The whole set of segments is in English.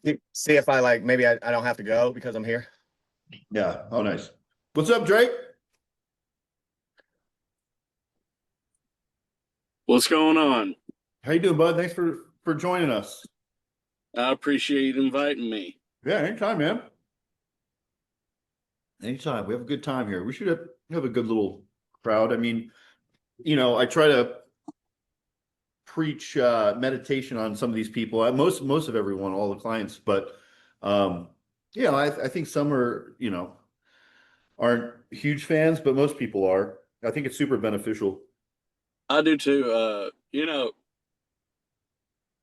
See if I like, maybe I don't have to go because I'm here. Yeah. Oh, nice. What's up, Drake? What's going on? How you doing, bud? Thanks for joining us. I appreciate you inviting me. Yeah, anytime, man. Anytime. We have a good time here. We should have a good little crowd. I mean, I try to preach meditation on some of these people. Most of everyone, all the clients, but um, I think some are, aren't huge fans, but most people are. I think it's super beneficial. I do too.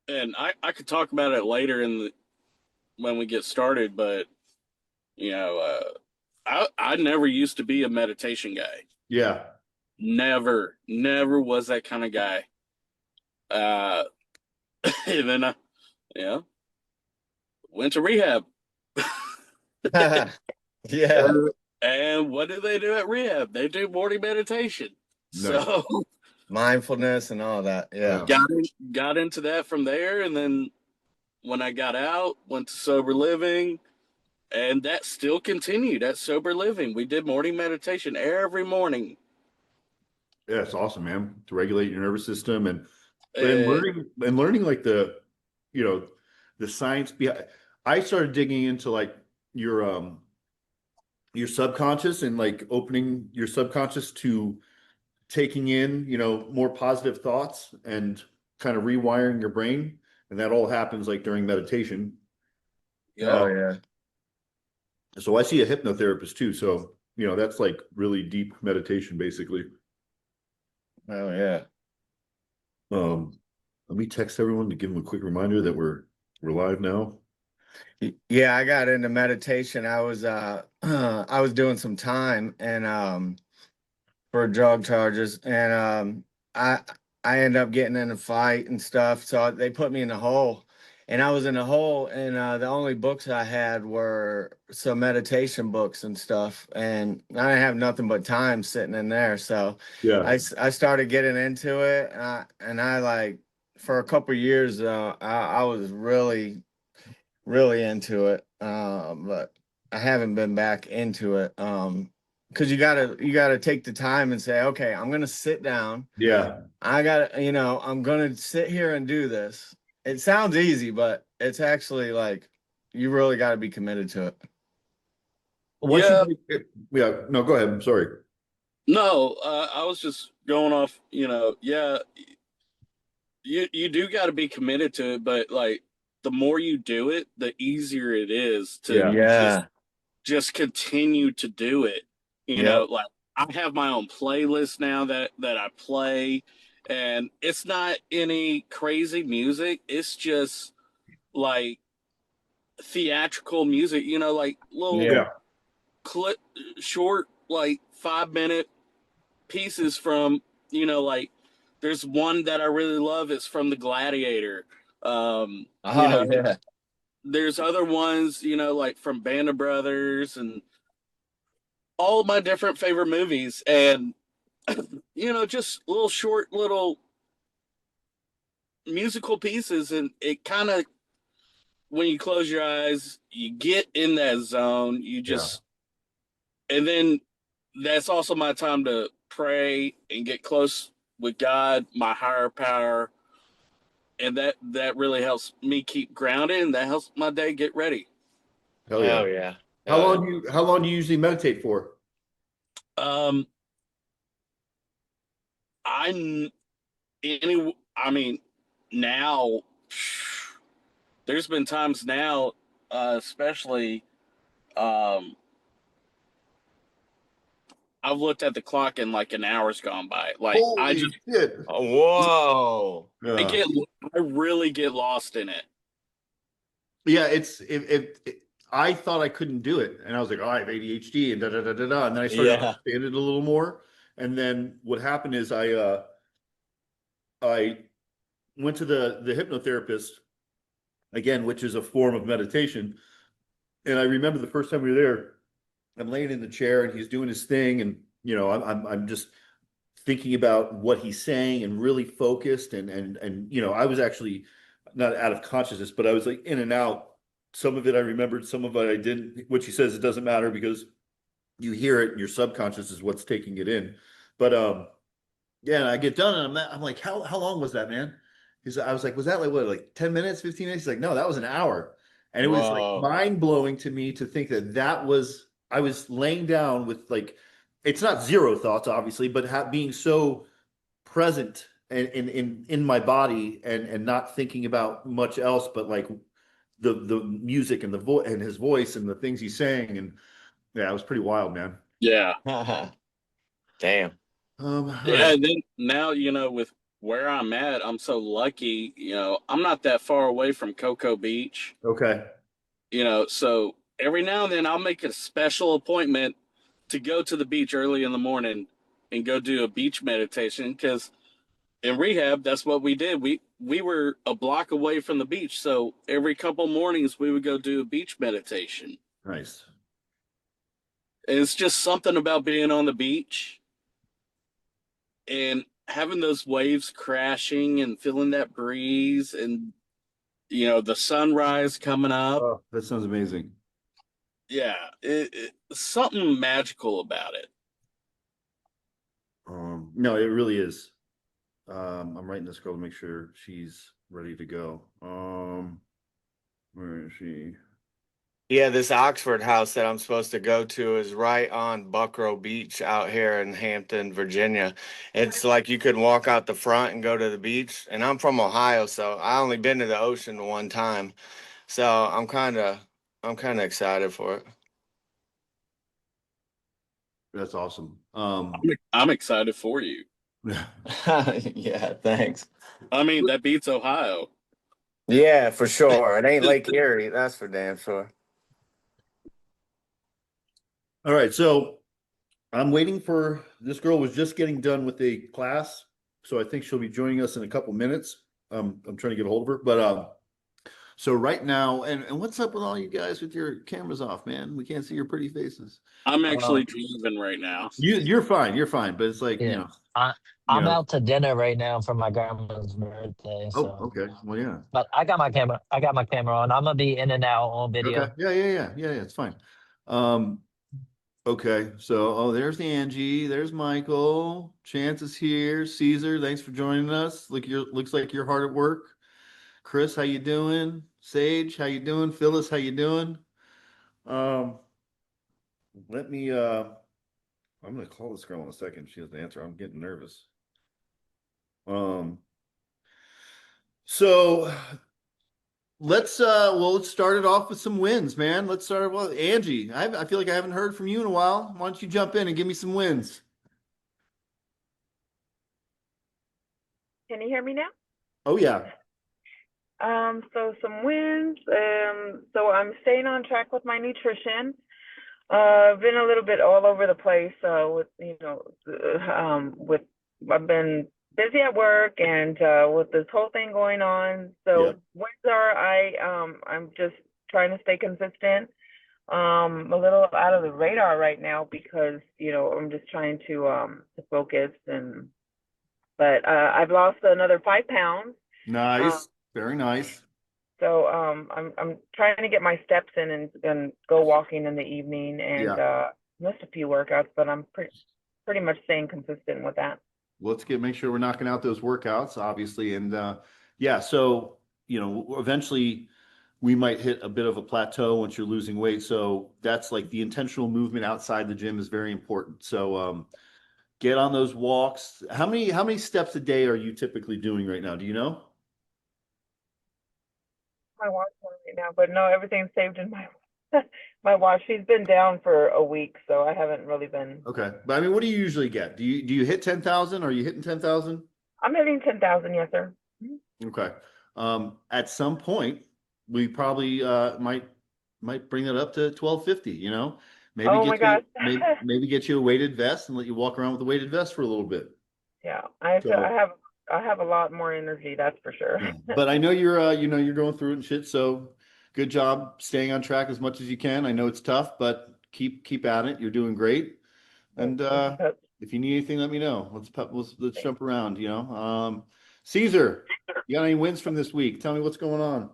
And I could talk about it later when we get started, but you know, I never used to be a meditation guy. Yeah. Never was that kind of guy. Uh, and then went to rehab. Yeah. And what do they do at rehab? They do morning meditation. Nice. So Mindfulness and all that. Yeah. got into that from there, and then when I got out, went to sober living, and that still continued at sober living. We did morning meditation every morning. Yeah, it's awesome, man. To regulate your nervous system and Uh, learning like the science behind. I started digging into like your subconscious and like opening your subconscious to taking in, more positive thoughts and kind of rewiring your brain. And that all happens like during meditation. Oh, Uh, yeah. so I see a hypnotherapist too. So, that's like really deep meditation, basically. Oh, yeah. Um, Let me text everyone to give them a quick reminder that we're live now. Yeah, I got into meditation. I was I was doing some time and for drug charges, and I ended up getting in a fight and stuff. So they put me in the hole, and I was in the hole, and the only books I had were some meditation books and stuff, and I didn't have nothing but time sitting in there. So Yeah. I started getting into it, and I like for a couple years I was really into it, but I haven't been back into it. Because you gotta take the time and say, okay, I'm gonna sit down. Yeah. I gotta, I'm gonna sit here and do this. It sounds easy, but it's actually like you really got to be committed to it. Once yeah, yeah, no, go ahead. I'm sorry. no, I was just going off. You do got to be committed to it, but like the more you do it, the easier it is to Yeah. Yeah. just continue to do it. Yep. Like I have my own playlist now that I play, and it's not any crazy music. It's just like theatrical music, like little Yeah. clip, short, like 5 minute pieces from, like there's one that I really love. It's from The Gladiator. Oh, yeah. There's other ones, like from Band of Brothers and all my different favorite movies, and just little short little musical pieces, and it kind of, when you close your eyes, you get in that zone. You Yeah. just, and then that's also my time to pray and get close with God, my higher power, and that really helps me keep grounded, and that helps my day get ready. Hell yeah. Oh, yeah. How long do you usually meditate for? Um, I I mean, now there's been times now, especially, um, I've looked at the clock and like an hour's gone by. Like Holy shit. Oh, whoa. I Yeah. get, I really get lost in it. Yeah, I thought I couldn't do it, and I was like, oh, I have ADHD and da da da da da, and then I started to Yeah. understand it a little more. And then what happened is I went to the hypnotherapist again, which is a form of meditation. And I remember the first time we were there, I'm laying in the chair and he's doing his thing, and I'm just thinking about what he's saying and really focused, and I was actually not out of consciousness, but I was like in and out some of it I remembered, some of it I didn't. What she says, it doesn't matter because you hear it and your subconscious is what's taking it in. But yeah, and I get done and I'm like, how long was that, man? I was like, was that like what, like 10 minutes, 15 minutes? He's like, no, that was an hour. And it was like Whoa. mind blowing to me to think that was, I was laying down with like, it's not zero thoughts, obviously, but being so present and in my body and not thinking about much else, but like the music and the voice and his voice and the things he's saying. And yeah, it was pretty wild, man. Yeah. Damn. All Yeah. right. And then now, with where I'm at, I'm so lucky, I'm not that far away from Cocoa Beach, Okay. so every now and then I'll make a special appointment to go to the beach early in the morning and go do a beach meditation because in rehab, that's what we did. We were a block away from the beach, so every couple mornings we would go do a beach meditation. Nice. And it's just something about being on the beach and having those waves crashing and feeling that breeze and the sunrise coming up. Oh, that sounds amazing. Yeah, something magical about it. No, it really is. I'm writing this girl to make sure she's ready to go. Where is she? Yeah, this Oxford house that I'm supposed to go to is right on Buckrow Beach out here in Hampton, Virginia. It's like you could walk out the front and go to the beach. And I'm from Ohio, so I only been to the ocean one time. So I'm kind of excited for it. That's awesome. I'm excited for you. Yeah, thanks. I mean, that beats Ohio. Yeah, for sure. It ain't Lake Erie, that's for damn sure. All right, so I'm waiting for this girl was just getting done with a class, so I think she'll be joining us in a couple minutes. I'm trying to get a hold of her, but so right now, and what's up with all you guys with your cameras off, man? We can't see your pretty faces. I'm Uh, actually driving right now. you're fine, but it's like, Yeah. I you I'm know. out to dinner right now for my grandma's birthday. Oh, So, okay. Well, yeah. but I got my camera on. I'm gonna be in and out on Okay. video. Yeah. It's fine. Um, okay. So, oh, there's the Angie. There's Michael. Chance is here. Cesar, thanks for joining us. Looks like you're hard at work. Chris, how you doing? Sage, how you doing? Phyllis, how you doing? Um, let me I'm gonna call this girl in a second. She doesn't answer. I'm getting nervous. Um, so let's start it off with some wins, man. Let's start with Angie. I feel like I haven't heard from you in a while. Why don't you jump in and give me some wins? Can you hear me now? Oh yeah. So some wins. So I'm staying on track with my nutrition. Been a little bit all over the place. With with I've been busy at work and with this whole thing going on. Yeah. So wins are I'm just trying to stay consistent. A little out of the radar right now because I'm just trying to focus but I've lost another 5 pounds. Nice. Very nice. So I'm trying to get my steps in and go walking in the evening and Yeah. missed a few workouts, but I'm pretty much staying consistent with that. Let's make sure we're knocking out those workouts, obviously. And yeah, so eventually we might hit a bit of a plateau once you're losing weight. So that's like the intentional movement outside the gym is very important. So get on those walks. How many steps a day are you typically doing right now? Do you know? My watch on right now, but no, everything's saved in my my watch. She's been down for a week, so I haven't really been. Okay. But I mean, what do you usually get? Do you hit 10,000? Are you hitting 10,000? I'm hitting 10,000, yes, sir. Okay. At some point, we probably might bring that up to 1250, Maybe Oh my gosh. maybe get you a weighted vest and let you walk around with a weighted vest for a little bit. Yeah, So I have a lot more energy, that's for sure. yeah. But I know you're going through it and shit, so good job staying on track as much as you can. I know it's tough, but keep at it. You're doing great. And if you need anything, let me know. Let's jump around, Cesar, you got any wins from this week? Tell me what's going on.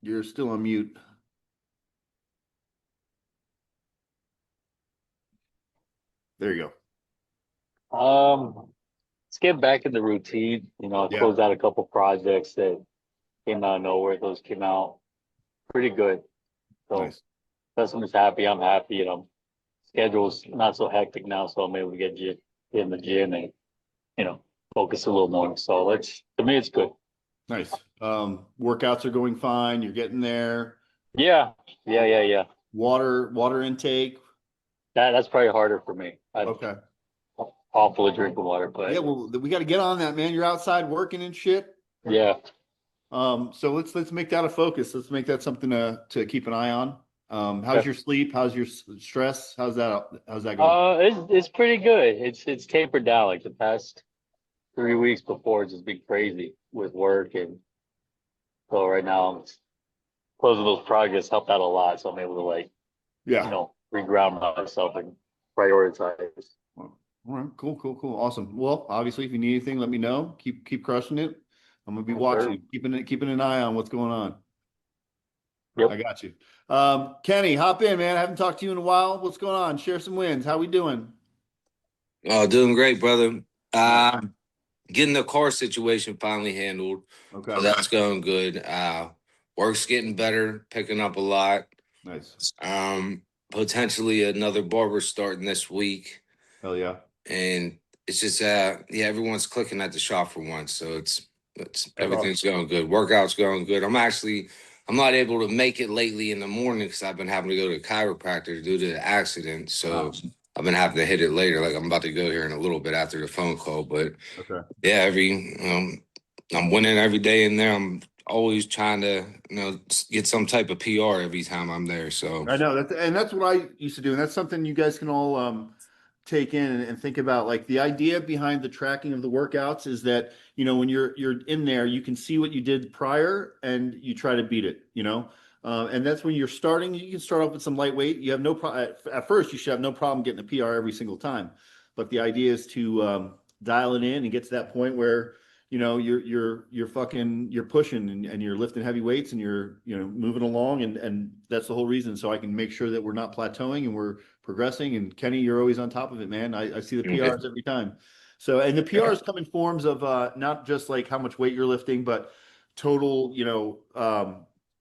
You're still on mute. There you go. Let's get back in the routine. You know, I Yeah. closed out a couple projects that came out of nowhere. Those came out pretty good. So Nice. customer's happy, I'm happy, schedule's not so hectic now, so I'm able to get in the gym and, focus a little more. So to me, it's good. Nice. Workouts are going fine. You're getting there. Yeah. Yeah. Water intake. That's probably harder for me. I'm Okay. awful at drinking water, but Yeah, well, we got to get on that, man. You're outside working and shit. yeah. So let's make that a focus. Let's make that something to keep an eye on. How's your sleep? How's your stress? How's that going? It's pretty good. It's tapered down. Like the past 3 weeks before, it's just been crazy with work, and so right now I'm closing those projects helped out a lot. So I'm able to Yeah. reground myself and prioritize. All right. Cool. Awesome. Well, obviously, if you need anything, let me know. Keep crushing it. I'm gonna be watching, keeping an eye on what's going on. Yep. I got you. Kenny, hop in, man. I haven't talked to you in a while. What's going on? Share some wins. How we doing? Oh, doing great, brother. Getting the car situation finally handled. Okay. So that's going good. Work's getting better, picking up a lot. Nice. Potentially another barber starting this week. Hell yeah. And it's just everyone's clicking at the shop for once. So it's everything's going good. Workout's going good. I'm not able to make it lately in the morning because I've been having to go to chiropractor due to the accident. So I've been having to hit it later. Like I'm about to go here in a little bit after the phone call. But yeah, I'm winning every day in there. I'm always trying to, get some type of PR every time I'm there. So I know that's what I used to do. And that's something you guys can all take in and think about. Like the idea behind the tracking of the workouts is that, when you're in there, you can see what you did prior and you try to beat it, and that's when you're starting. You can start off with some lightweight. You have no problem at first. You should have no problem getting a PR every single time. But the idea is to dial it in and get to that point where you're pushing and you're lifting heavy weights and you're moving along, and that's the whole reason. So I can make sure that we're not plateauing and we're progressing. And Kenny, you're always on top of it, man. I see the PRs every time. So, and the PRs come in forms of not just like how much weight you're lifting, but total,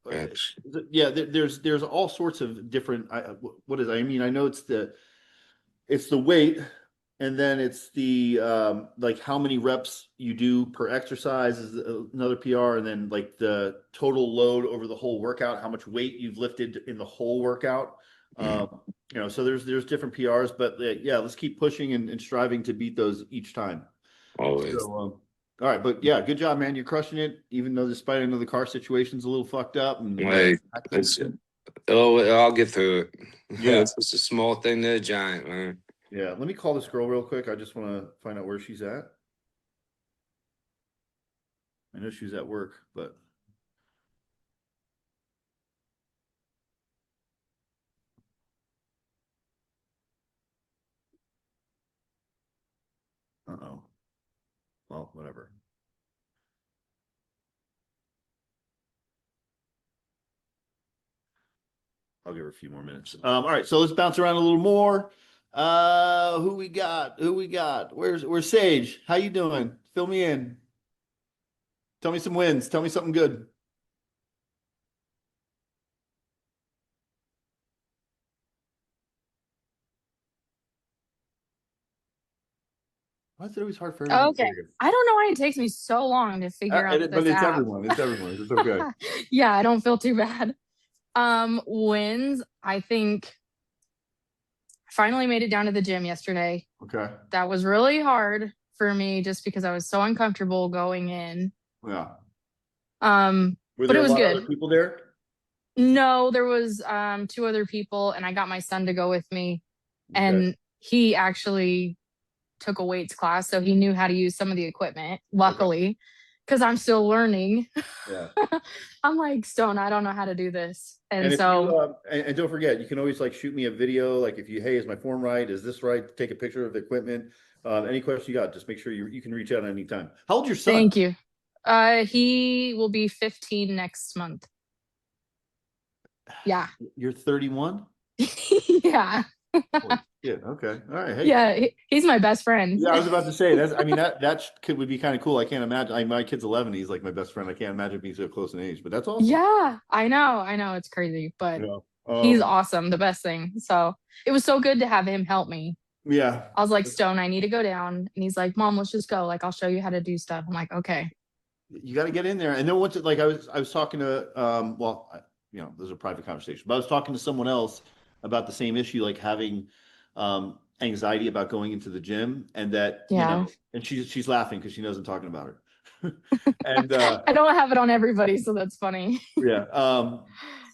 there's all sorts of different, what is, I mean, I know it's the weight, and then it's the like how many reps you do per exercise is another PR, and then like the total load over the whole workout, how much weight you've lifted in the whole workout. So there's different PRs, but let's keep pushing and striving to beat those each time. Always. So, all right, but yeah, good job, man. You're crushing it, even though despite I know the car situation's a little fucked up. And I'll get through it. Yeah. It's just a small thing to a giant, man. Yeah, let me call this girl real quick. I just want to find out where she's at. I know she's at work, but uh-oh. Well, whatever. I'll give her a few more minutes. All right, so let's bounce around a little more. Who we got? Where's Sage? How you doing? Fill me in. Tell me some wins. Tell me something good. Why is it always hard for everyone? Okay. I don't know why it takes me so long to figure out But this it's app. everyone. It's everyone. It's okay. Yeah, I don't feel too bad. Wins. I think I finally made it down to the gym yesterday. Okay. That was really hard for me just because I was so uncomfortable going in. Yeah. But it was good. Other people there? No, there was 2 other people, and I got my son to go with me. Okay. And he actually took a weights class, so he knew how to use some of the equipment, luckily, because I'm still learning. Yeah. I'm like, Stone, I don't know how to do this. And so and don't forget, you can always like shoot me a video, like if you, hey, is my form right, is this right, take a picture of the equipment. Any questions you got, just make sure you can reach out at any time. How old's your son? Thank you. He will be 15 next month. Yeah. You're 31? Yeah. Holy shit. Okay. All right. Hey. Yeah. He's my best friend. Yeah, I was about to say I mean, would be kind of cool. I can't imagine. My kid's 11. He's like my best friend. I can't imagine being so close in age, but that's awesome. Yeah, I know. I know. It's crazy, but Yeah. he's awesome. The best thing. So it was so good to have him help me. Yeah. I was like, Stone, I need to go down. And he's like, Mom, let's just go. Like, I'll show you how to do stuff. I'm like, okay. You got to get in there. And then once it, like I was talking to, you know, there's a private conversation, but I was talking to someone else about the same issue, like having, anxiety about going into the gym, and that, you Yeah. know, and she's laughing because she knows I'm talking about her. And, I don't have it on everybody, so that's funny. yeah.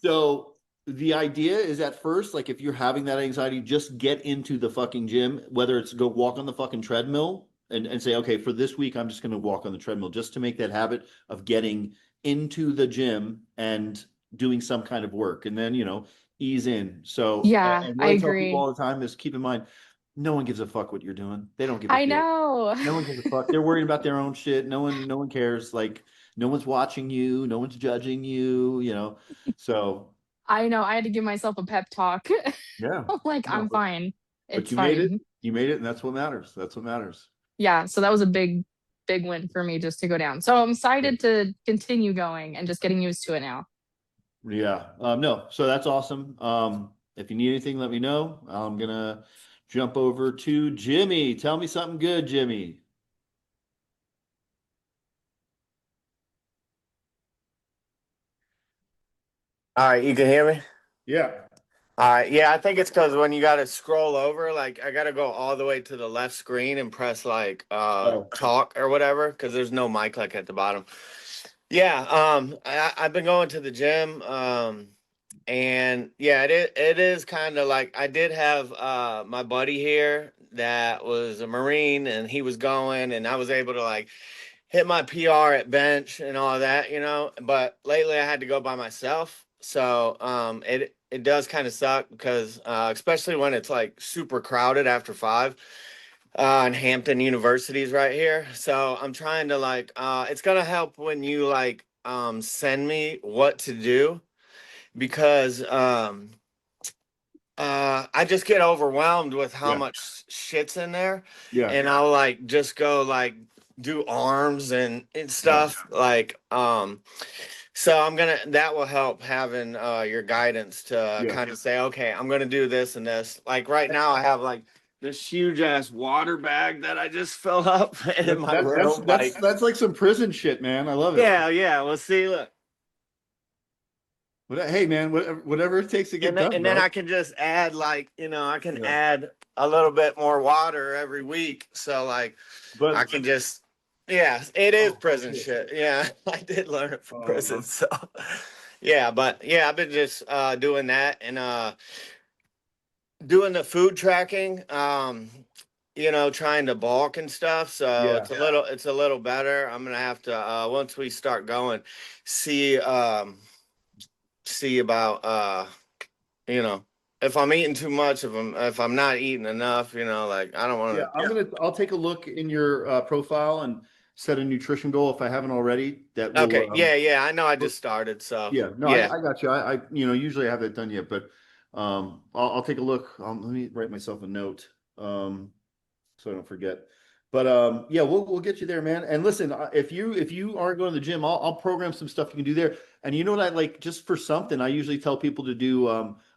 So the idea is at first, like if you're having that anxiety, just get into the fucking gym, whether it's go walk on the fucking treadmill and say, okay, for this week, I'm just going to walk on the treadmill just to make that habit of getting into the gym and doing some kind of work. And then, you know, ease in. So Yeah, and I what I tell agree. people all the time is keep in mind, no one gives a fuck what you're doing. They don't give a I shit. know. No one gives a fuck. They're worried about their own shit. No one cares. Like no one's watching you. No one's judging you, you know? So I know. I had to give myself a pep talk. yeah. I'm like, No, I'm fine. but It's you made it. fine. You made it, and that's what matters. That's what matters. Yeah. So that was a big win for me just to go down. So I'm excited to continue going and just getting used to it now. Yeah. No, so that's awesome. If you need anything, let me know. I'm gonna jump over to Jimmy. Tell me something good, Jimmy. All right, you can hear me? Yeah. All right, yeah, I think it's because when you got to scroll over, like I got to go all the way to the left screen and press like talk or whatever, because there's no mic like at the bottom. Yeah, I've been going to the gym, and yeah, it is kind of like I did have my buddy here that was a Marine, and he was going, and I was able to like hit my PR at bench and all that, you know. But lately I had to go by myself. So it does kind of suck because especially when it's like super crowded after 5. And Hampton University's right here. So I'm trying to like it's gonna help when you like send me what to do, because I just get overwhelmed with how Yeah. much shit's in there. Yeah. And I'll like just go like do arms and stuff like so that will help having your guidance to kind of say, okay, I'm gonna do this and this. Like right now I have like this huge ass water bag that I just fill up in my room. That's like some prison shit, man. I love it. Yeah. Well, see, look. But hey, man, whatever it takes to get done. And then I can just add like, you know, I can add a little bit more water every week. So like, but I can just, yeah, it is prison shit. Yeah, I did learn it from prison. So yeah, but yeah, I've been just doing that and doing the food tracking. You know, trying to bulk and stuff. So it's a little better. I'm gonna have to once we start going, see about you know, if I'm eating too much, if I'm not eating enough, you know, like I don't want to. Yeah, I'll take a look in your profile and set a nutrition goal if I haven't already. That will, Okay. Yeah. I know I just started. So yeah, no, I got you. I you know, usually I have that done yet, but I'll take a look. Let me write myself a note so I don't forget. But yeah, we'll get you there, man. And listen, if you aren't going to the gym, I'll program some stuff you can do there. And you know what I like, just for something, I usually tell people to do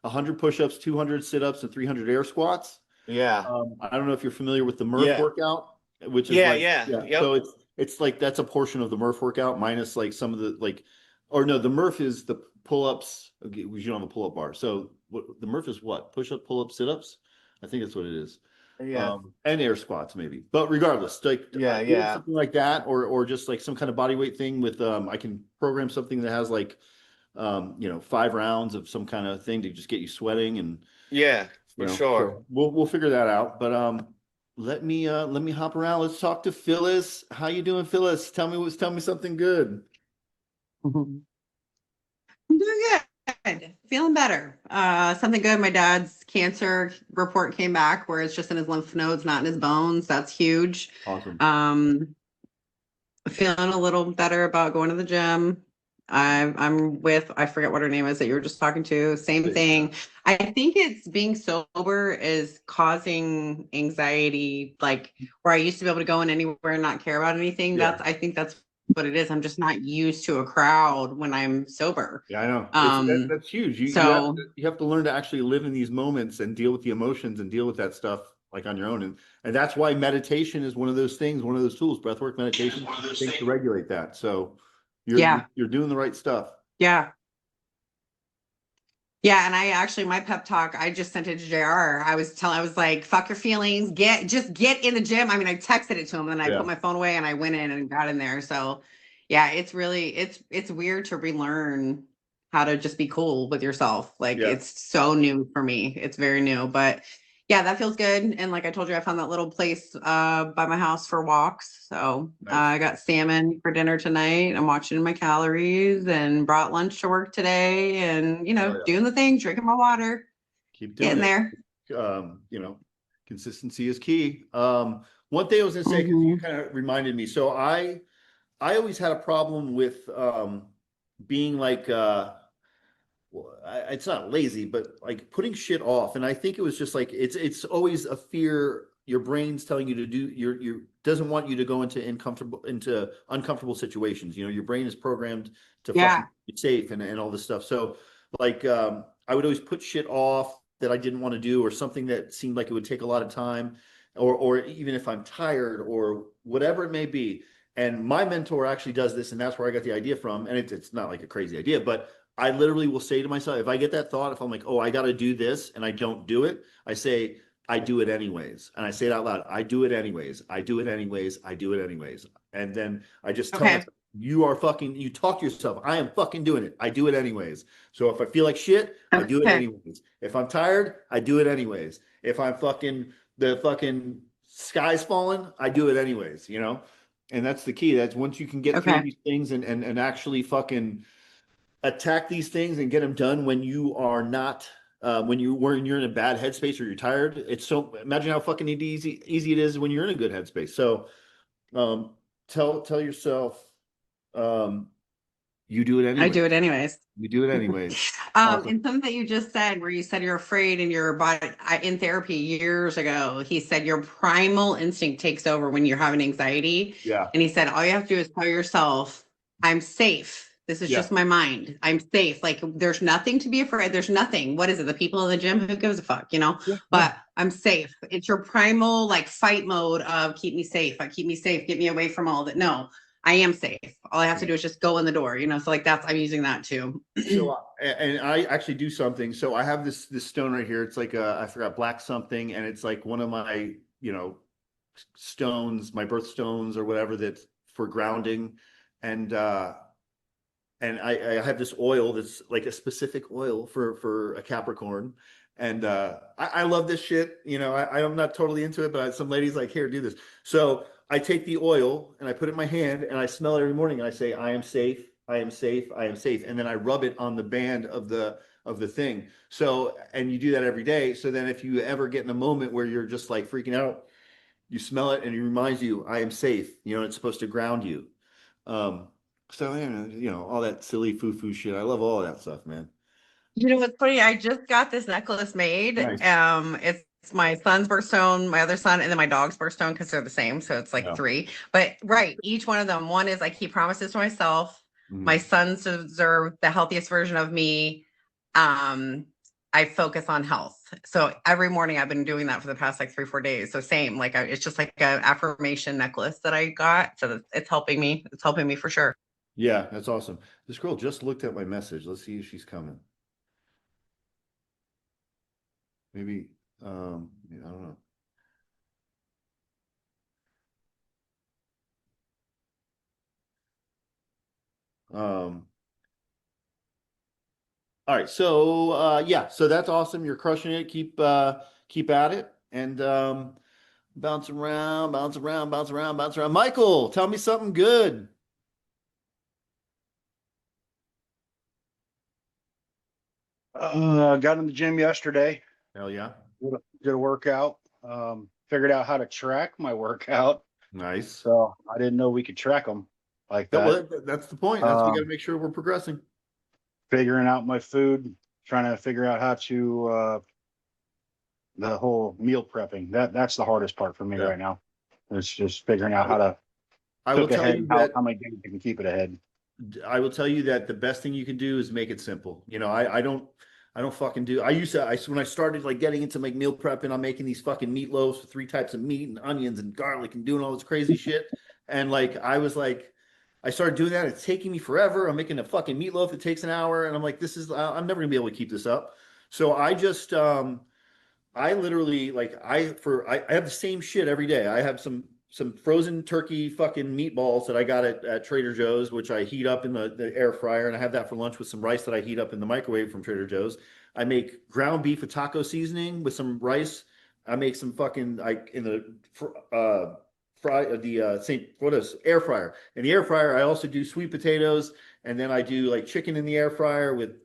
100 push-ups, 200 sit-ups, and 300 air squats. Yeah. I don't know if you're familiar with the Murph workout, which is Yep. So it's like that's a portion of the Murph workout minus like some of the like, or no, the Murph is the pull-ups. Okay, you don't have a pull-up bar. So the Murph is what? Push-up, pull-up, sit-ups. I think that's what it is. Yeah. And air squats maybe, but regardless, like something like that, or just like some kind of body weight thing with I can program something that has like you know, 5 rounds of some kind of thing to just get you sweating and for sure. So we'll figure that out. But let me hop around. Let's talk to Phyllis. How you doing, Phyllis? Tell me something good. I'm doing good. Feeling better. Something good. My dad's cancer report came back where it's just in his lymph nodes, not in his bones. That's huge. Awesome. Feeling a little better about going to the gym. I'm with, I forget what her name is that you were just talking to. Same thing. I think it's being sober is causing anxiety, like where I used to be able to go in anywhere and not care about anything. Yeah. I think that's what it is. I'm just not used to a crowd when I'm sober. Yeah, I know. That's huge. You have to learn to actually live in these moments and deal with the emotions and deal with that stuff like on your own. And that's why meditation is one of those things, one of those tools, breathwork meditation, things to regulate that. So you're doing the right stuff. Yeah. Yeah, and I actually my pep talk, I just sent it to JR. I was like, fuck your feelings, just get in the gym. I mean, I texted it to him and I put my phone away and I went in and got in there. So yeah, it's really it's weird to relearn how to just be cool with yourself. Like it's so new for me. It's very new, but yeah, that feels good. And like I told you, I found that little place by my house for walks. So I got salmon for dinner tonight. I'm watching my calories and brought lunch to work today and, doing the thing, drinking my water. Keep doing getting there. Consistency is key. One thing I was going to say, because you kind of reminded me. So I always had a problem with being like, it's not lazy, but like putting shit off. And I think it was just like, it's always a fear. Your brain's telling you to do your doesn't want you to go into uncomfortable situations. Your brain is programmed to fucking be safe and all this stuff. So like, I would always put shit off that I didn't want to do, or something that seemed like it would take a lot of time, or even if I'm tired or whatever it may be. And my mentor actually does this, and that's where I got the idea from. And it's not like a crazy idea, but I literally will say to myself, if I get that thought, if I'm like, oh, I got to do this and I don't do it, I say, I do it anyways. And I say it out loud. I do it anyways. I do it anyways. I do it anyways. And then I just tell myself, you talk to yourself. I am fucking doing it. I do it anyways. So if I feel like shit, I do it anyways. If I'm tired, I do it anyways. If I'm the fucking sky's falling, I do it anyways, And that's the key. That's once you can get through these things and actually fucking attack these things and get them done when you are not when you're in a bad headspace or you're tired. Imagine how fucking easy it is when you're in a good headspace. So tell yourself you do it anyway. I do it anyways. You do it anyways. Awesome. And something that you just said, where you said you're afraid in your body, in therapy years ago, he said your primal instinct takes over when you're having anxiety. Yeah. And he said, all you have to do is tell yourself, I'm safe. This is just my mind. I'm safe. Like there's nothing to be afraid. There's nothing. What is it? The people in the gym, who gives a fuck, but I'm safe. It's your primal like fight mode of keep me safe. Keep me safe. Get me away from all that. No, I am safe. All I have to do is just go in the door, so like I'm using that too. So, and I actually do something. So I have this stone right here. It's like I forgot, black something. And it's like one of my, stones, my birthstones or whatever, that's for grounding. And I have this oil that's like a specific oil for a Capricorn. And I love this shit. I'm not totally into it, but some ladies like, here, do this. So I take the oil and I put it in my hand and I smell it every morning and I say, I am safe, I am safe, I am safe. And then I rub it on the band of the thing. So, and you do that every day. So then if you ever get in a moment where you're just like freaking out, you smell it and it reminds you, I am safe. It's supposed to ground you. So, all that silly foo-foo shit. I love all of that stuff, man. What's funny? I just got this necklace made. Nice. It's my son's birthstone, my other son, and then my dog's birthstone, because they're the same. So it's like 3. But each one of them. One is like he promises to myself. My sons deserve the healthiest version of me. I focus on health. So every morning I've been doing that for the past like 3-4 days. So same, like it's just like an affirmation necklace that I got. So it's helping me. It's helping me for sure. Yeah, that's awesome. This girl just looked at my message. Let's see if she's coming. Maybe, I don't know. All right. So, so that's awesome. You're crushing it. Keep at it and, bounce around. Michael, tell me something good. Got in the gym yesterday. Hell yeah. Did a workout. Figured out how to track my workout. Nice. So I didn't know we could track them. like Yeah, that. well, that's the point. That's we got to Um, make sure we're progressing. Figuring out my food, trying to figure out how to the whole meal prepping. That's the hardest part for me Yeah. right now. It's just figuring out I, how to I will cook tell ahead, you that how many days you can keep it ahead. I will tell you that the best thing you can do is make it simple. You know, I don't fucking do. When I started like getting into like meal prep and I'm making these fucking meatloaves with 3 types of meat and onions and garlic and doing all this crazy shit. And like, I started doing that. It's taking me forever. I'm making a fucking meatloaf. It takes an hour. And I'm like, I'm never gonna be able to keep this up. So I literally like I have the same shit every day. I have some frozen turkey fucking meatballs that I got at Trader Joe's, which I heat up in the air fryer, and I have that for lunch with some rice that I heat up in the microwave from Trader Joe's. I make ground beef with taco seasoning with some rice. I make some fucking like in the St. What is air fryer. In the air fryer, I also do sweet potatoes, and then I do like chicken in the air fryer with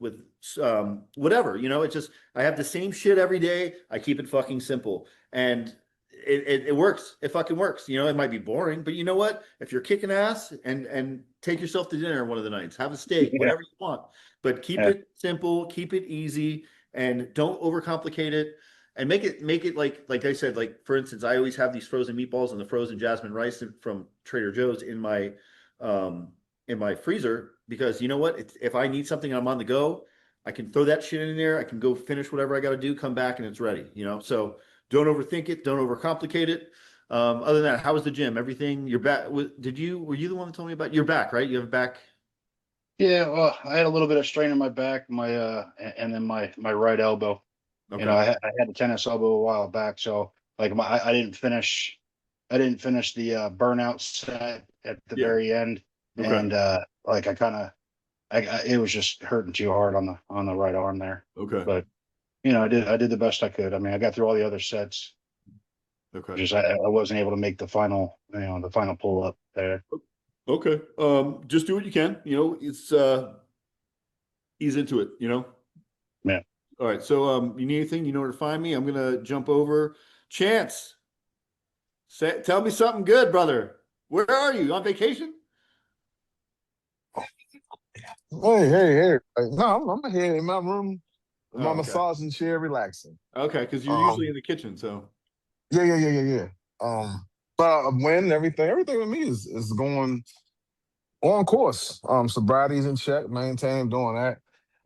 whatever. You know, it's just I have the same shit every day. I keep it fucking simple, and it works. It fucking works. You know, it might be boring, but you know what? If you're kicking ass and take yourself to dinner one of the nights, have a steak, Yeah. whatever you want, but keep Yeah. it simple, keep it easy, and don't overcomplicate it. And make it like I said, like for instance, I always have these frozen meatballs and the frozen jasmine rice from Trader Joe's in my freezer because you know what? If I need something and I'm on the go, I can throw that shit in there. I can go finish whatever I got to do, come back, and it's ready. You know, so don't overthink it. Don't overcomplicate it. Other than that, how was the gym? Everything? You're back. Were you the one that told me about your back? Right? You have a back. Yeah, well, I had a little bit of strain in my back, and then my right elbow. Okay. You know, I had a tennis elbow a while back, so like I didn't finish the burnout set at the Yeah. very end, Okay. and like it was just hurting too hard on the right arm there. Okay. But you know, I did the best I could. I mean, I got through all the other sets. Okay. Just I wasn't able to make the final pull up there. Okay. Just do what you can. You know, it's ease into it. You know. Yeah. All right. So, you need anything? You know where to find me. I'm gonna jump over. Chance, tell me something good, brother. Where are you? On vacation? Hey. No, I'm here in my room, in Oh, my okay. massaging chair, relaxing. Okay, because you're usually Um, in the kitchen, so yeah. But when everything with me is going on course. Sobriety's in check, maintaining, doing that.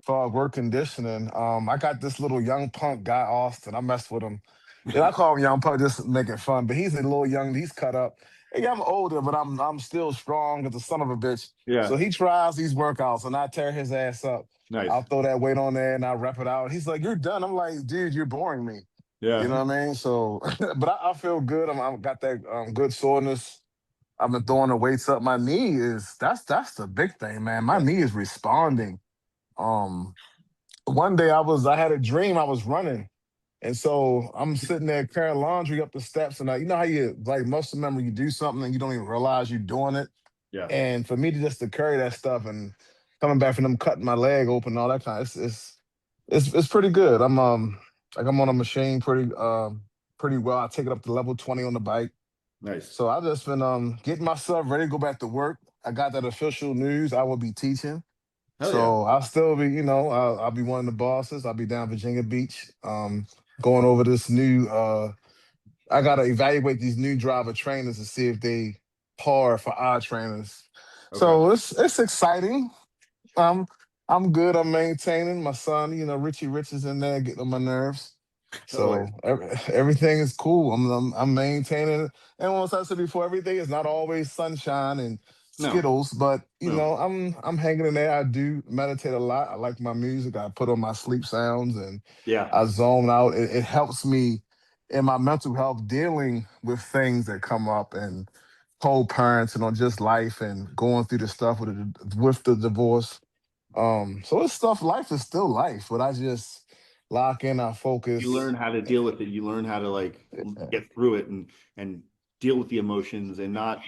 For work conditioning, I got this little young punk guy, Austin. I mess with him. Yeah, I call him young punk just making fun, but he's a little young. He's cut up. Hey, I'm older, but I'm still strong as a son of a bitch. yeah, So he tries these workouts, and I tear his ass up. nice. I'll throw that weight on there, and I rep it out. He's like, "You're done." I'm like, "Dude, you're boring me." You Yeah, know what I mean? So, but I feel good. I got that good soreness. I've been throwing the weights up. My knee is that's the big thing, man. My yeah, knee is responding. Um, One day I had a dream I was running. And so I'm sitting there carrying laundry up the steps, and you know how you like most of the time when you do something and you don't even realize you're doing it. yeah. And for me to just to carry that stuff and coming back from them cutting my leg open and all that kind of it's pretty good. I'm on a machine pretty well. I take it up to level 20 on the bike. Nice. So I've just been getting myself ready to go back to work. I got that official news. I will be teaching. Hell yeah. So I'll still be, I'll be one of the bosses. I'll be down Virginia Beach, going over this new. I gotta evaluate these new driver trainers to see if they par for our trainers. Okay. So it's exciting. Um, I'm good. I'm maintaining my son. Richie Rich is in there getting on my nerves. Oh, So everything is cool. I'm maintaining it. And once I said before, everything is not always sunshine and no, Skittles, but no. I'm hanging in there. I do meditate a lot. I like my music. I put on my sleep sounds and Yeah. I zone out. It helps me in my mental health dealing with things that come up and co-parents and on just life and going through the stuff with the divorce. So it's stuff. Life is still life, but I just lock in. I You focus. learn how to deal with it. You learn how to like get through it and deal with the emotions and not,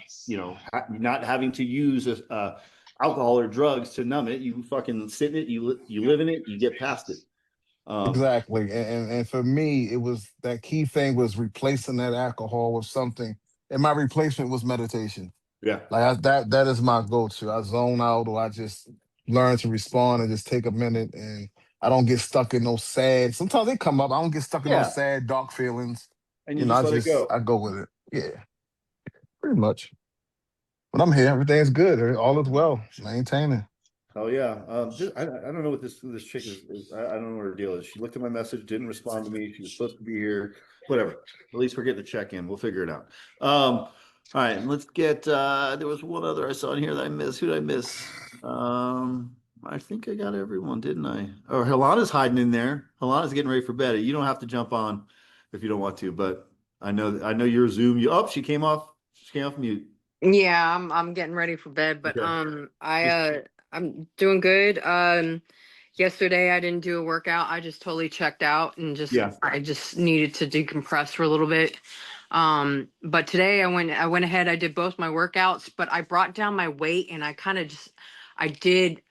not having to use alcohol or drugs to numb it. You fucking sit in it. You live in it. You get past it. Exactly. And for me, it was that key thing was replacing that alcohol with something. And my replacement was meditation. Yeah. Like that is my go-to. I zone out or I just learn to respond and just take a minute and I don't get stuck in those sad. Sometimes they come up. I don't get stuck in those Yeah. sad, dark feelings. And you just let it go. I go with it. Yeah, pretty much. But I'm here. Everything's good. All is well. Maintaining. Oh yeah. I don't know what this chick I don't know what her deal is. She looked at my message, didn't respond to me. She was supposed to be here. Whatever. At least we're getting to check in. We'll figure it out. All right, let's get there was one other I saw in here that I missed. Who did I miss? I think I got everyone, didn't I? Oh, Helana's hiding in there. Helana's getting ready for bed. You don't have to jump on if you don't want to, but I know you're Zoom. She came off mute. Yeah, I'm getting ready for bed, but Okay. I'm doing good. Yesterday I didn't do a workout. I just totally checked out and Yeah. I just needed to decompress for a little bit. But today I went ahead, I did both my workouts, but I brought down my weight and I kind of just I did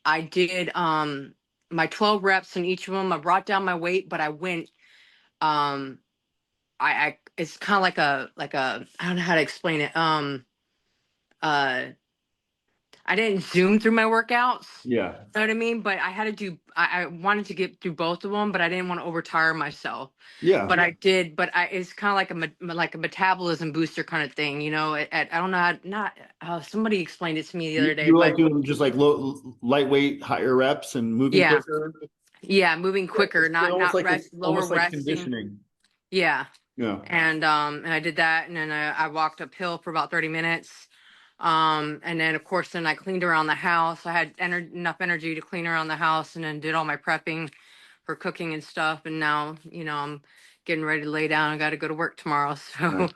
my 12 reps in each of them. I brought down my weight, but I went um I it's kind of like a I don't know how to explain it. Uh I didn't zoom through my workouts. Yeah. You know what I mean? But I had to do, I wanted to get through both of them, but I didn't want to overtire myself. Yeah. But I did, it's kind of like a metabolism booster kind of thing, you know. I don't know how, not, somebody explained it to me the other day, You like but doing just like lightweight, higher reps and moving yeah, quicker? yeah, moving quicker, It's not almost like lower almost like resting. conditioning. Yeah. Yeah. And I did that, and then I walked uphill for about 30 minutes. And then of course, then I cleaned around the house. I had enough energy to clean around the house and then did all my prepping for cooking and stuff. And now, you know, I'm getting ready to lay down. I got to go to work tomorrow. So,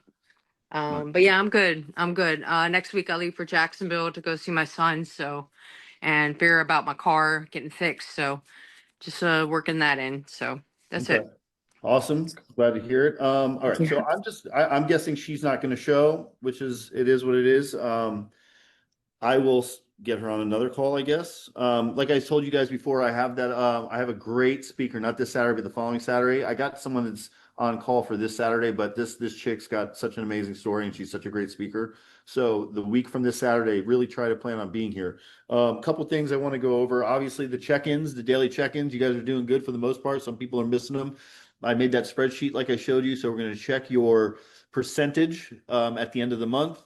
Nice. but yeah, I'm good. I'm good. Next week I leave for Jacksonville to go see my son. So, and figure about my car getting fixed. So just, working that in. So that's Okay. it. Awesome. Glad to hear it. All right. Yeah. So I'm guessing she's not going to show, which is it is what it is. I will get her on another call, I guess. Like I told you guys before, I have I have a great speaker, not this Saturday, but the following Saturday. I got someone that's on call for this Saturday, but this chick's got such an amazing story and she's such a great speaker. So the week from this Saturday, really try to plan on being here. A couple things I want to go over. Obviously, the check-ins, the daily check-ins, you guys are doing good for the most part. Some people are missing them. I made that spreadsheet like I showed you. So we're going to check your percentage at the end of the month.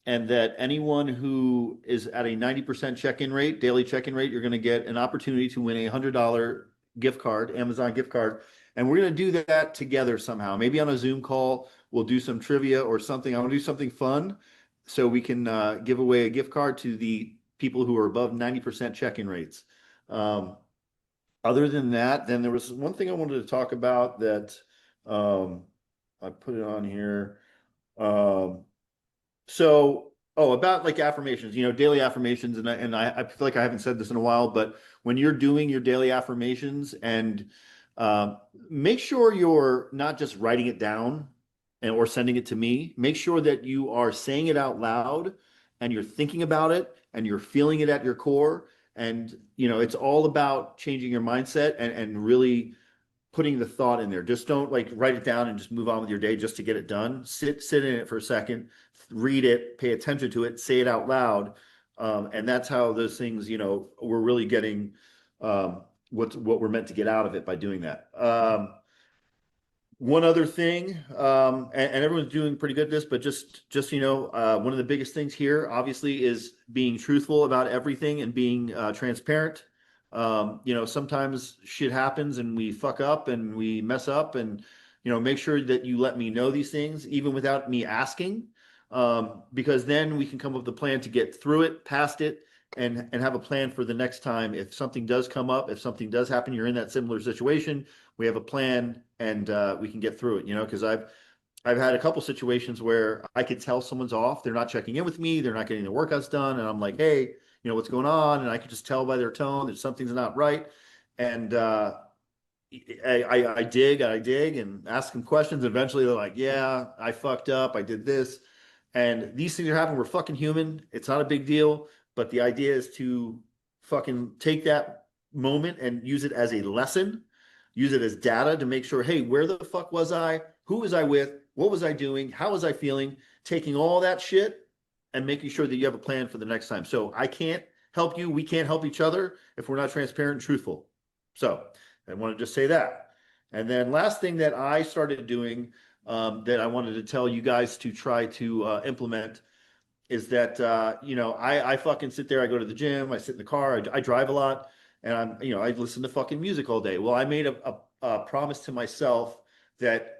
And that anyone who is at a 90% check-in rate, daily check-in rate, you're going to get an opportunity to win a $100 gift card, Amazon gift card. And we're going to do that together somehow. Maybe on a Zoom call, we'll do some trivia or something. I want to do something fun so we can give away a gift card to the people who are above 90% check-in rates. Other than that, then there was one thing I wanted to talk about that I put it on here. About like affirmations, daily affirmations, and I feel like I haven't said this in a while, but when you're doing your daily affirmations and make sure you're not just writing it down or sending it to me. Make sure that you are saying it out loud and you're thinking about it and you're feeling it at your core. And it's all about changing your mindset and really putting the thought in there. Just don't like write it down and just move on with your day just to get it done. Sit in it for a second, read it, pay attention to it, say it out loud. And that's how those things, we're really getting what we're meant to get out of it by doing that. One other thing, and everyone's doing pretty good at this, but just one of the biggest things here, obviously, is being truthful about everything and being transparent. Sometimes shit happens and we fuck up and we mess up, and make sure that you let me know these things even without me asking, because then we can come up with a plan to get through it, past it, and have a plan for the next time. If something does come up, if something does happen, you're in that similar situation, we have a plan and we can get through it. Because I've had a couple situations where I could tell someone's off, they're not checking in with me, they're not getting their workouts done, and I'm like, hey, what's going on? And I could just tell by their tone that something's not right. And I dig and ask them questions. Eventually they're like, yeah, I fucked up. I did this. And these things are happening. We're fucking human. It's not a big deal. But the idea is to fucking take that moment and use it as a lesson, use it as data to make sure, hey, where the fuck was I? Who was I with? What was I doing? How was I feeling? Taking all that shit and making sure that you have a plan for the next time. So I can't help you. We can't help each other if we're not transparent and truthful. So I want to just say that. And then last thing that I started doing that I wanted to tell you guys to try to implement is that, I fucking sit there, I go to the gym, I sit in the car, I drive a lot, and I listen to fucking music all day. Well, I made a promise to myself that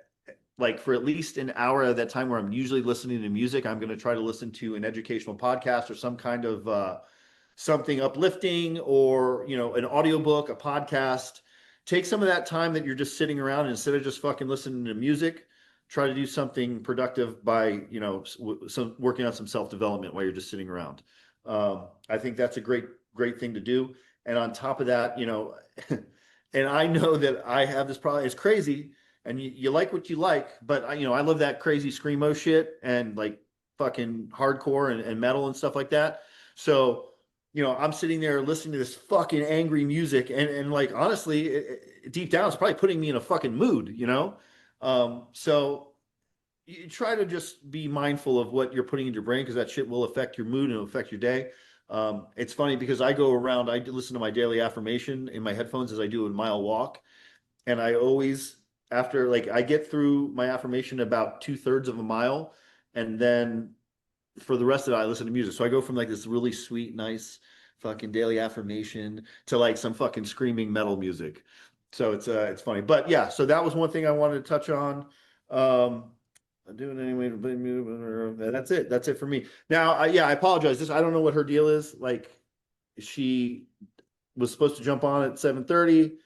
like for at least an hour at that time where I'm usually listening to music, I'm going to try to listen to an educational podcast or some kind of something uplifting, or, an audiobook, a podcast. Take some of that time that you're just sitting around, and instead of just fucking listening to music, try to do something productive by, some working on some self-development while you're just sitting around. I think that's a great thing to do. And on top of that, and I know that I have this problem. It's crazy, and you like what you like, but I love that crazy screamo shit and like fucking hardcore and metal and stuff like that. So, I'm sitting there listening to this fucking angry music, and like honestly, deep down, it's probably putting me in a fucking mood, So you try to just be mindful of what you're putting in your brain, because that shit will affect your mood and it'll affect your day. It's funny because I go around, I listen to my daily affirmation in my headphones as I do a mile walk. And I always, after like, I get through my affirmation about 2/3 of a mile. And then for the rest of it, I listen to music. So I go from like this really sweet, nice fucking daily affirmation to like some fucking screaming metal music. So it's funny. But yeah, so that was one thing I wanted to touch on. Doing anyway. That's it. That's it for me. Now, I apologize. I don't know what her deal is. Like, she was supposed to jump on at 7:30.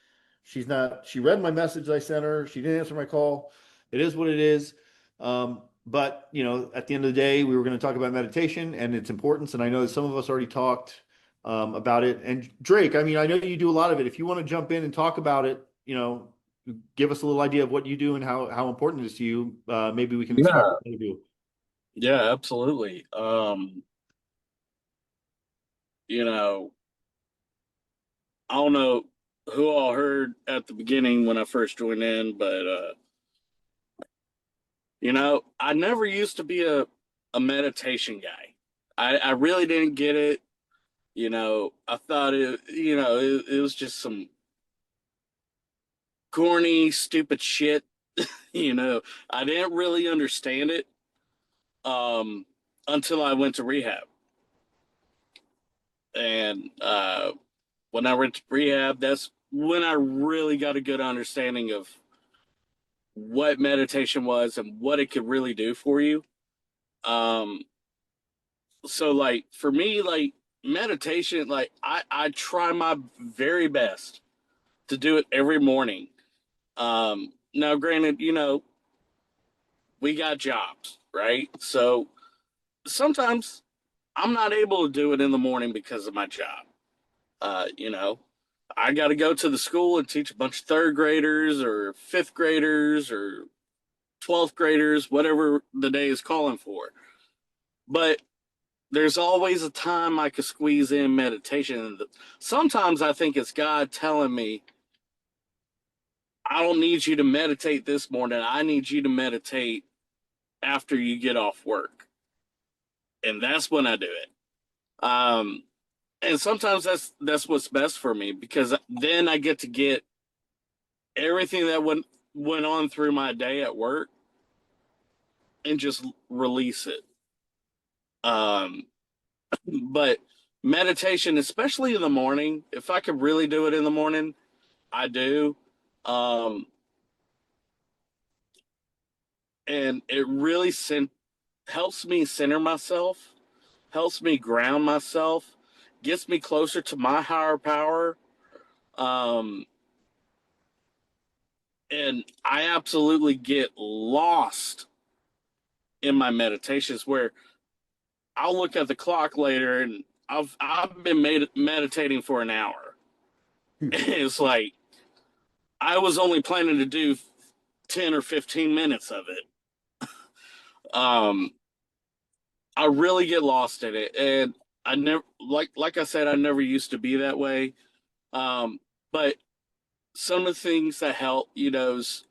She's not. She read my message I sent her. She didn't answer my call. It is what it is. But at the end of the day, we were going to talk about meditation and its importance. And I know that some of us already talked about it. And Drake, I know you do a lot of it. If you want to jump in and talk about it, give us a little idea of what you do and how important it is to you. Maybe we can explore what you do. Yeah, absolutely. I don't know who all heard at the beginning when I first joined in, but I never used to be a meditation guy. I really didn't get it. I thought it was just some corny, stupid shit. I didn't really understand it until I went to rehab. And when I went to rehab, that's when I really got a good understanding of what meditation was and what it could really do for you. So like for me, like meditation, like I try my very best to do it every morning. Now granted, we got jobs, right? So sometimes I'm not able to do it in the morning because of my job. I got to go to the school and teach a bunch of third graders or fifth graders or 12th graders, whatever the day is calling for. But there's always a time I could squeeze in meditation. Sometimes I think it's God telling me, I don't need you to meditate this morning. I need you to meditate after you get off work. And that's when I do it. And sometimes that's what's best for me, because then I get to get everything that went on through my day at work and just release it. But meditation, especially in the morning, if I could really do it in the morning, I do. And it really helps me center myself, helps me ground myself, gets me closer to my higher power. And I absolutely get lost in my meditations, where I'll look at the clock later and I've been meditating for an hour. It's like I was only planning to do 10 or 15 minutes of it. I really get lost in it, and I never, like I said, I never used to be that way. But some of the things that help, is,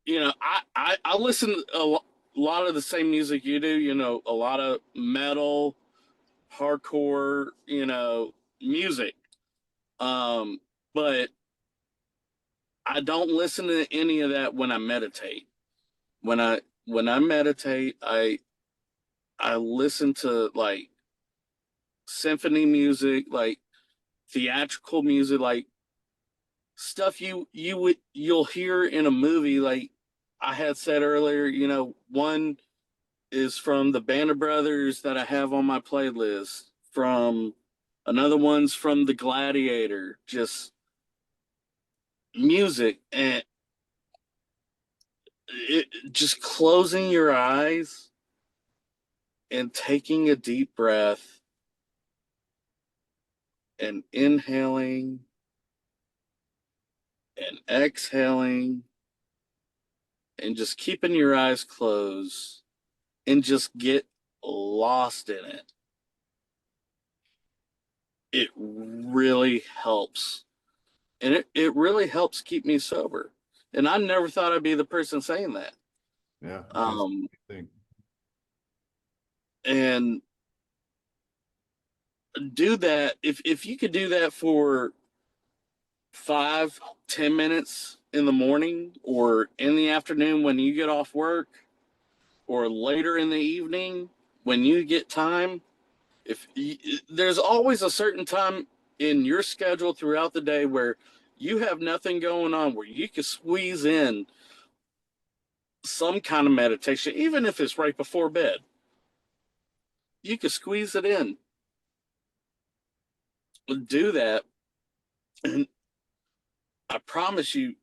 I listen lot of the same music you do, you know, a lot of metal, hardcore, you know, music. But I don't listen to any of that when I meditate. When I meditate, I listen to like symphony music, like theatrical music, like stuff you'll hear in a movie. Like I had said earlier, you know, one is from the Band of Brothers that I have on my playlist. From another one's from The Gladiator. Just music, and just closing your eyes and taking a deep breath and inhaling and exhaling and just keeping your eyes closed and just get lost in it. It really helps. And it really helps keep me sober. And I never thought I'd be the person saying that. Yeah. Thing. And do that. If you could do that for 5-10 minutes in the morning or in the afternoon when you get off work or later in the evening when you get time, there's always a certain time in your schedule throughout the day where you have nothing going on, where you can squeeze in some kind of meditation, even if it's right before bed. You can squeeze it in. Do that, and I promise you,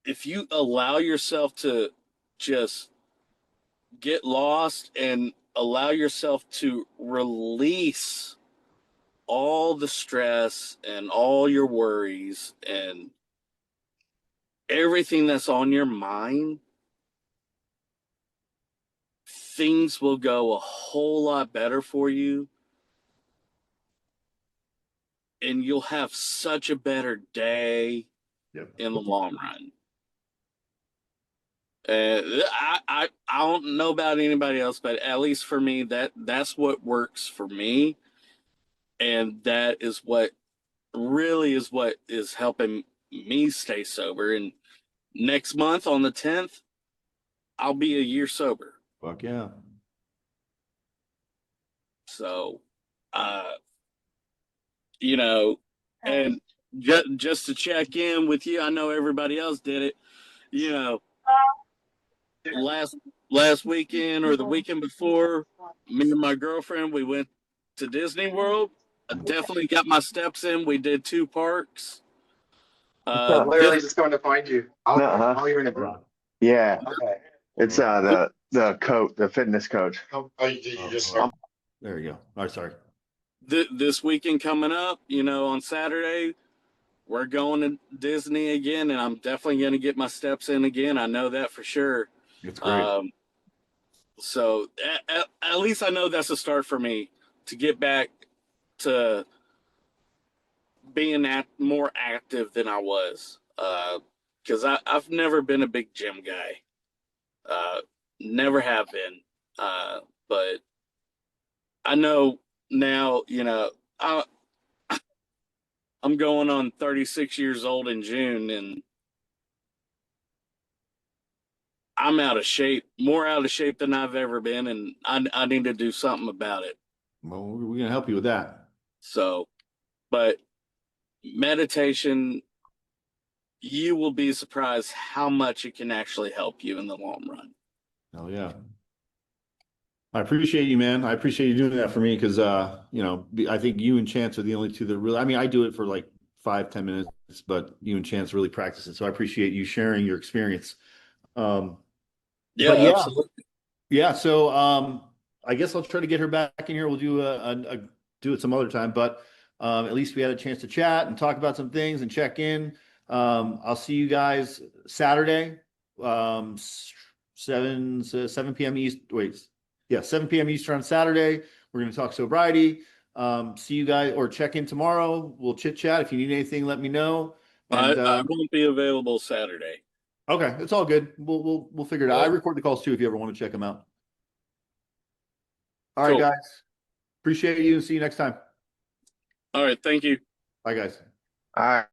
if you allow yourself to just get lost and allow yourself to release all the stress and all your worries and everything that's on your mind, things will go a whole lot better for you. And you'll have such a better day in the long run. I don't know about anybody else, but at least for me, that's what works for me. And that is what really is what is helping me stay sober. And next month on the 10th, I'll be a year sober. Fuck yeah. So, you know, and just to check in with you, I know everybody else did it, you know, last weekend or the weekend before, me and my girlfriend, we went to Disney World. I definitely got my steps in. We did 2 parks. Literally just going to find you. Oh, you're in a group. Yeah. Okay. It's the coach, the fitness coach. You just start? There you go. Oh, sorry. This weekend coming up, you know, on Saturday, we're going to Disney again, and I'm definitely going to get my steps in again. I know that for sure. It's great. So at least I know that's a start for me to get back to being more active than I was. Because I've never been a big gym guy. Never have been. But I know now, you know, I'm going on 36 years old in June, and I'm out of shape, more out of shape than I've ever been, and I need to do something about it. Well, we're going to help you with that. So, but meditation, you will be surprised how much it can actually help you in the long run. Oh, yeah. I appreciate you, man. I appreciate you doing that for me because, you know, I think you and Chance are the only two that really, I mean, I do it for like 5-10 minutes, but you and Chance really practice it. So I appreciate you sharing your experience. Yeah, absolutely. Yeah. So, I guess I'll try to get her back in here. We'll do do it some other time, but, at least we had a chance to chat and talk about some things and check in. I'll see you guys Saturday, 7 p.m. East. Wait, yeah, 7 p.m. Eastern on Saturday. We're going to talk sobriety. See you guys or check in tomorrow. We'll chit chat. If you need anything, let me know. And, I won't be available Saturday. Okay, it's all good. We'll figure it out. I record the calls too if you ever want to check them out. All right, Cool. guys. Appreciate you. See you next time. All right. Thank you. Bye, guys. All right.